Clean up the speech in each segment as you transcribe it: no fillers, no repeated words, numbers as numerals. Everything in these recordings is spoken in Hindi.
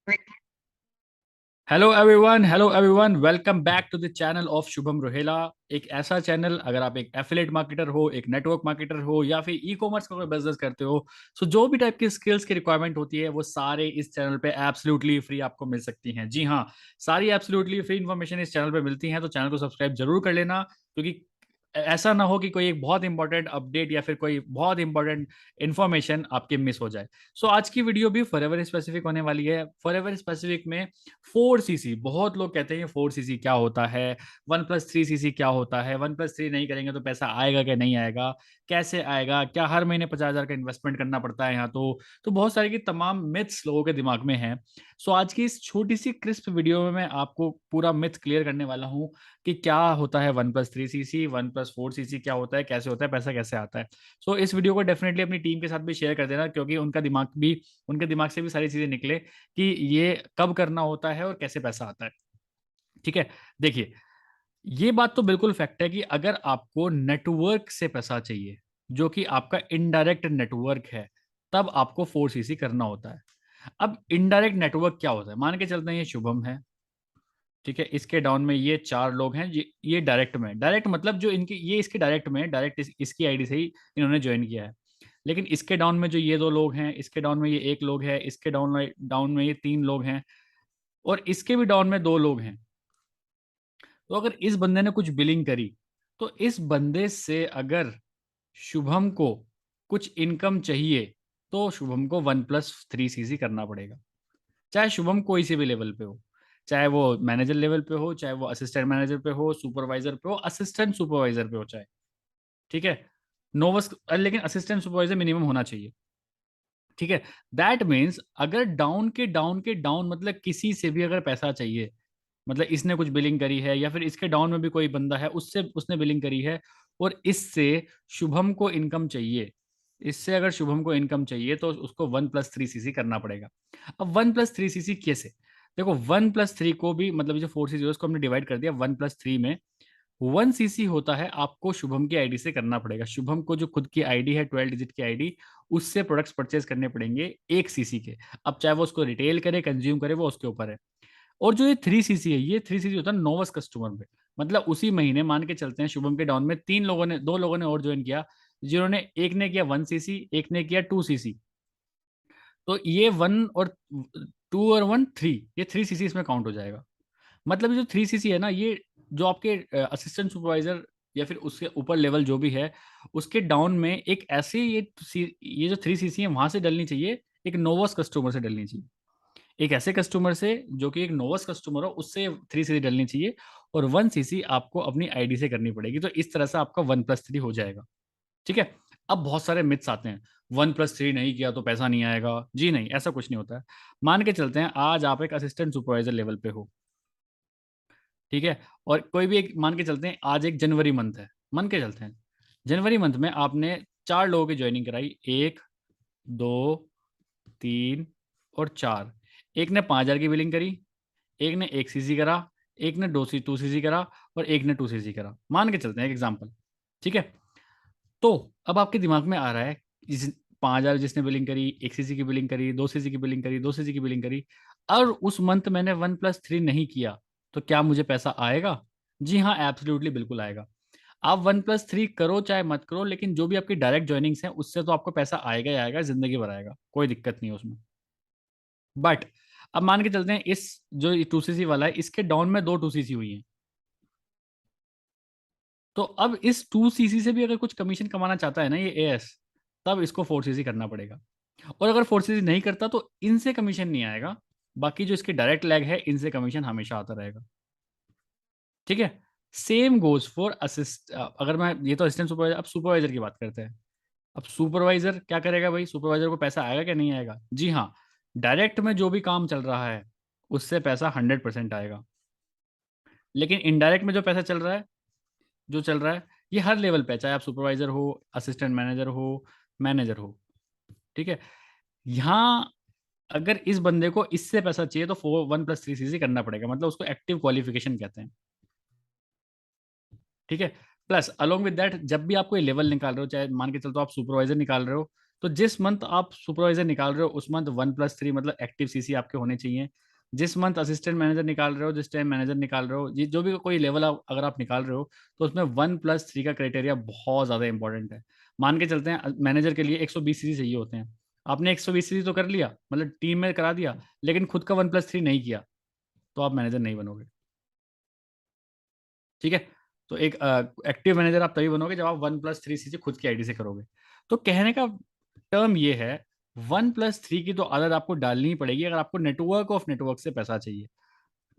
Hello everyone, welcome back to the channel of Shubham Rohela. एक ऐसा चैनल, अगर आप एक एफिलिएट मार्केटर हो, एक नेटवर्क मार्केटर हो, या फिर ई कॉमर्स का कोई बिजनेस करते हो, सो जो भी टाइप की स्किल्स की रिक्वायरमेंट होती है वो सारे इस चैनल पे एब्सोल्युटली फ्री आपको मिल सकती हैं। जी हाँ, सारी एब्सोल्युटली फ्री इन्फॉर्मेशन इस चैनल पे मिलती है, तो चैनल को सब्सक्राइब जरूर कर लेना, क्योंकि ऐसा ना हो कि कोई एक बहुत इंपॉर्टेंट अपडेट या फिर कोई बहुत इंपॉर्टेंट इन्फॉर्मेशन आपके मिस हो जाए। सो आज की वीडियो भी फॉरएवर स्पेसिफिक होने वाली है। फॉरएवर स्पेसिफिक में 4 सीसी, बहुत लोग कहते हैं 4 सीसी क्या होता है, 1+3 सीसी क्या होता है, 1+3 नहीं करेंगे तो पैसा आएगा क्या नहीं आएगा, कैसे आएगा, क्या हर महीने 50,000 का इन्वेस्टमेंट करना पड़ता है यहाँ, तो बहुत सारे की तमाम मिथ्स लोगों के दिमाग में हैं। सो आज की इस छोटी सी क्रिस्प वीडियो में मैं आपको पूरा मिथ क्लियर करने वाला हूँ कि क्या होता है 1+3 सीसी, 1+4 सीसी क्या होता है, कैसे होता है, पैसा कैसे आता है। सो इस वीडियो को डेफिनेटली अपनी टीम के साथ भी शेयर कर देना, क्योंकि उनके दिमाग से भी सारी चीजें निकले कि ये कब करना होता है और कैसे पैसा आता है। ठीक है, देखिए, ये बात तो बिल्कुल फैक्ट है कि अगर आपको नेटवर्क से पैसा चाहिए, जो कि आपका इनडायरेक्ट नेटवर्क है, तब आपको 4 सीसी करना होता है। अब इनडायरेक्ट नेटवर्क क्या होता है, मान के चलते हैं ये शुभम है। ठीक है, इसके डाउन में ये 4 लोग हैं, ये डायरेक्ट में, डायरेक्ट मतलब जो इनकी ये इसके डायरेक्ट में, डायरेक्ट इसकी आईडी से ही इन्होंने ज्वाइन किया है। लेकिन इसके डाउन में जो ये 2 लोग हैं, इसके डाउन में ये 1 लोग है, इसके डाउन में ये 3 लोग हैं, और इसके भी डाउन में 2 लोग हैं। तो अगर इस बंदे ने कुछ बिलिंग करी, तो इस बंदे से अगर शुभम को कुछ इनकम चाहिए, तो शुभम को 1+3 सीसी करना पड़ेगा। चाहे शुभम कोई से भी लेवल पे हो, चाहे वो मैनेजर लेवल पे हो, चाहे वो असिस्टेंट मैनेजर पे हो, सुपरवाइजर पे हो, असिस्टेंट सुपरवाइजर पे हो, चाहे, ठीक है, नोवस, लेकिन असिस्टेंट सुपरवाइजर मिनिमम होना चाहिए। ठीक है, दैट मीन्स अगर डाउन मतलब किसी से भी अगर पैसा चाहिए, मतलब इसने कुछ बिलिंग करी है, या फिर इसके डाउन में भी कोई बंदा है, उससे उसने बिलिंग करी है, और इससे शुभम को इनकम चाहिए, इससे अगर शुभम को इनकम चाहिए, तो उसको 1+3 सीसी करना पड़ेगा। अब 1+3 सीसी कैसे? देखो, 1+3 को भी, मतलब जो 4 सीसी उसको हमने डिवाइड कर दिया 1+3 में। 1 सीसी होता है, आपको शुभम की आईडी से करना पड़ेगा। शुभम को जो खुद की आईडी है, 12 डिजिट की आईडी, उससे प्रोडक्ट्स परचेज करने पड़ेंगे 1 सीसी के। अब चाहे वो उसको रिटेल करे, कंज्यूम करे, वो उसके ऊपर है। और जो ये 3 सीसी है, ये 3 सीसी होता है नोवस कस्टमर में। मतलब उसी महीने मान के चलते हैं शुभम के डाउन में 2 लोगों ने और ज्वाइन किया, जिन्होंने, एक ने किया 1 सीसी, एक ने किया 2 सीसी। तो ये 1 और 2 और 1 3, ये 3 सीसी इसमें काउंट हो जाएगा। मतलब ये जो 3 सीसी है ना, ये जो आपके असिस्टेंट सुपरवाइजर या फिर उसके ऊपर लेवल जो भी है, उसके डाउन में एक ऐसे, ये जो 3 सीसी है वहां से डलनी चाहिए, एक नोवस कस्टमर से डलनी चाहिए, एक ऐसे कस्टमर से जो कि एक नोवस कस्टमर हो, उससे 3 सीसी डलनी चाहिए, और 1 सीसी आपको अपनी आईडी से करनी पड़ेगी। तो इस तरह से आपका 1+3 हो जाएगा। ठीक है, अब बहुत सारे मिथ्स आते हैं, 1+3 नहीं किया तो पैसा नहीं आएगा। जी नहीं, ऐसा कुछ नहीं होता है। मान के चलते हैं आज आप एक असिस्टेंट सुपरवाइजर लेवल पे हो, ठीक है, और कोई भी एक, मान के चलते हैं आज एक जनवरी मंथ है, मान के चलते हैं जनवरी मंथ में आपने 4 लोगों की ज्वाइनिंग कराई, 1, 2, 3 और 4। एक ने 5,000 की बिलिंग करी, एक ने 1 सीसी करा, एक ने 2 सीसी करा, और एक ने 2 सीसी करा, मान के चलते हैं एक एग्जाम्पल। ठीक है, तो अब आपके दिमाग में आ रहा है, जिस 5,000 जिसने बिलिंग करी, 1 सीसी की बिलिंग करी, 2 सीसी की बिलिंग करी, 2 सीसी की बिलिंग करी, और उस मंथ मैंने 1+3 नहीं किया, तो क्या मुझे पैसा आएगा? जी हाँ, एब्सोल्युटली बिल्कुल आएगा। आप 1+3 करो चाहे मत करो, लेकिन जो भी आपकी डायरेक्ट ज्वाइनिंग्स हैं, उससे तो आपको पैसा आएगा ही आएगा, जिंदगी भर आएगा, कोई दिक्कत नहीं है उसमें। बट अब मान के चलते हैं, इस जो 2 सीसी वाला है, इसके डाउन में 2 2 सीसी हुई हैं। तो अब इस 2 सीसी से भी अगर कुछ कमीशन कमाना चाहता है ना ये एएस, तब इसको 4 सीसी करना पड़ेगा। और अगर 4 सीसी नहीं करता, तो इनसे कमीशन नहीं आएगा, बाकी जो इसके डायरेक्ट लैग है, इनसे कमीशन हमेशा आता रहेगा। ठीक है, सेम गोज फॉर अगर मैं, ये तो असिस्टेंट सुपरवाइजर, अब सुपरवाइजर की बात करते हैं। अब सुपरवाइजर क्या करेगा भाई, सुपरवाइजर को पैसा आएगा क्या नहीं आएगा? जी हाँ, डायरेक्ट में जो भी काम चल रहा है, उससे पैसा 100% आएगा। लेकिन इनडायरेक्ट में जो पैसा चल रहा है, जो चल रहा है, ये हर लेवल पे है, चाहे आप सुपरवाइजर हो, असिस्टेंट मैनेजर हो, मैनेजर हो। ठीक है, यहाँ अगर इस बंदे को इससे पैसा चाहिए, तो 1+3 सीसी करना पड़ेगा, मतलब उसको एक्टिव क्वालिफिकेशन कहते हैं। ठीक है, प्लस अलोंग विद दैट, जब भी आप कोई लेवल निकाल रहे हो, चाहे मान के चलते हो आप सुपरवाइजर निकाल रहे हो, तो जिस मंथ आप सुपरवाइजर निकाल रहे हो उस मंथ 1+3 मतलब एक्टिव सीसी आपके होने चाहिए। जिस मंथ असिस्टेंट मैनेजर निकाल रहे हो, जिस टाइम मैनेजर निकाल रहे हो, जो भी कोई लेवल अगर आप निकाल रहे हो, तो उसमें 1+3 का क्राइटेरिया बहुत ज़्यादा इंपॉर्टेंट है। मान के चलते हैं मैनेजर के लिए 120 सीसी चाहिए होते हैं। आपने 120 सीसी तो कर लिया, मतलब टीम में करा दिया, लेकिन खुद का 1+3 नहीं किया, तो आप मैनेजर नहीं बनोगे। ठीक है? तो एक एक्टिव मैनेजर आप तभी बनोगे जब आप 1+3 चीज़ें खुद की आईडी से करोगे। तो कहने का टर्म ये है, 1+3 की तो आदत आपको डालनी ही पड़ेगी अगर आपको नेटवर्क ऑफ नेटवर्क से पैसा चाहिए।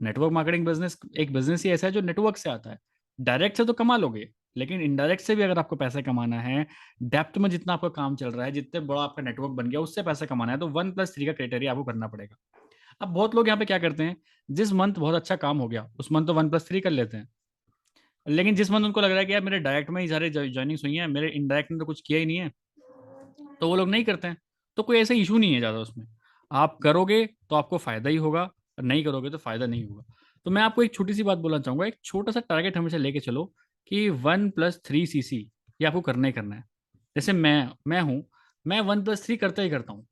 नेटवर्क मार्केटिंग बिज़नेस एक बिज़नेस ही ऐसा है जो नेटवर्क से आता है। डायरेक्ट से तो कमा लोगे, लेकिन इनडायरेक्ट से भी अगर आपको पैसा कमाना है, डेप्थ में जितना आपका काम चल रहा है, जितने बड़ा आपका नेटवर्क बन गया, उससे पैसा कमाना है, तो 1+3 का क्राइटेरिया आपको करना पड़ेगा। अब बहुत लोग यहाँ पे क्या करते हैं, जिस मंथ बहुत अच्छा काम हो गया, उस मंथ तो 1+3 कर लेते हैं। लेकिन जिस मंथ उनको लग रहा है कि यार मेरे डायरेक्ट में ही सारे जॉइनिंग्स हुई हैं, मेरे इनडायरेक्ट ने तो कुछ किया ही नहीं है, तो वो लोग नहीं करते हैं। तो कोई ऐसा इशू नहीं है ज़्यादा उसमें। आप करोगे तो आपको फ़ायदा ही होगा और नहीं करोगे तो फ़ायदा नहीं होगा। तो मैं आपको एक छोटी-सी बात बोलना चाहूँगा, एक छोटा-सा टारगेट हमेशा लेके चलो कि 1+3 सीसी ये आपको करना ही करना है। जैसे मैं हूँ, मैं 1+3 करता ही करता हूँ,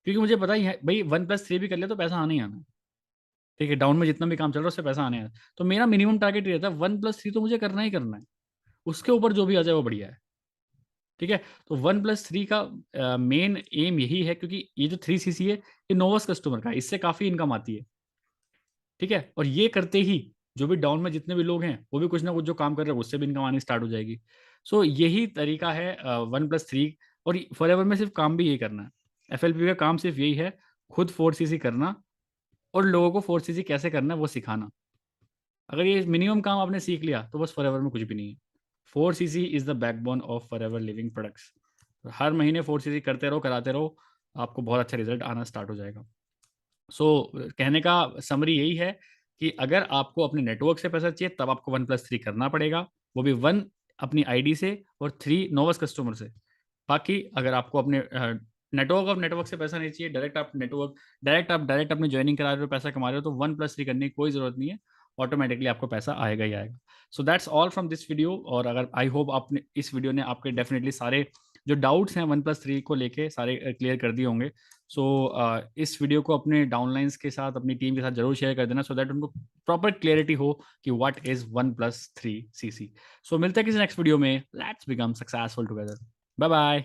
क्योंकि मुझे पता ही है भई 1+3 भी कर लिया तो पैसा आना ही आना है। ठीक है? डाउन में जितना भी काम चल रहा है उससे पैसा आने है। तो मेरा मिनिमम टारगेट ये रहता है 1+3 तो मुझे करना ही करना है। उसके ऊपर जो भी आ जाए वो बढ़िया है। ठीक है? तो 1+3 का मेन एम यही है, क्योंकि ये जो 3 सीसी है, ये नोवास कस्टमर का है, इससे काफ़ी इनकम आती है। ठीक है? और ये करते ही जो भी डाउन में जितने भी लोग हैं, वो भी कुछ ना कुछ जो काम कर रहे हैं, उससे भी इनकम आनी स्टार्ट हो जाएगी। सो यही तरीका है 1+3, और फॉरएवर में सिर्फ काम भी यही करना है। एफएलपी का काम सिर्फ यही है, खुद 4 सीसी करना और लोगों को 4 सीसी कैसे करना है वो सिखाना। अगर ये मिनिमम काम आपने सीख लिया, तो बस फॉरएवर में कुछ भी नहीं है। 4 CC is the backbone of Forever Living Products. हर महीने 4 सीसी करते रहो, कराते रहो, आपको बहुत अच्छा रिज़ल्ट आना स्टार्ट हो जाएगा। सो कहने का समरी यही है कि अगर आपको अपने नेटवर्क से पैसा चाहिए, तब आपको 1+3 करना पड़ेगा, वो भी 1 अपनी आईडी से और 3 नोवास कस्टमर से। बाकी अगर आपको अपने नेटवर्क ऑफ नेटवर्क से पैसा नहीं चाहिए, डायरेक्ट अपनी जॉइनिंग करा रहे हो, पैसा कमा रहे हो, तो 1+3 करने की कोई ज़रूरत नहीं है, ऑटोमैटिकली आपको पैसा आएगा ही आएगा। So that's all from this video, और अगर आई होप आपने इस वीडियो ने आपके डेफिनिटली सारे जो डाउट्स हैं 1+3 को लेके सारे क्लियर कर दिए होंगे। सो इस वीडियो को अपने डाउनलाइंस के साथ, अपनी टीम के साथ ज़रूर शेयर कर देना, सो दैट उनको प्रॉपर क्लैरिटी हो कि व्हाट इज़ 1+3 सीसी। सो मिलते हैं किसी नेक्स्ट वीडियो में। Let's become successful together. Bye bye.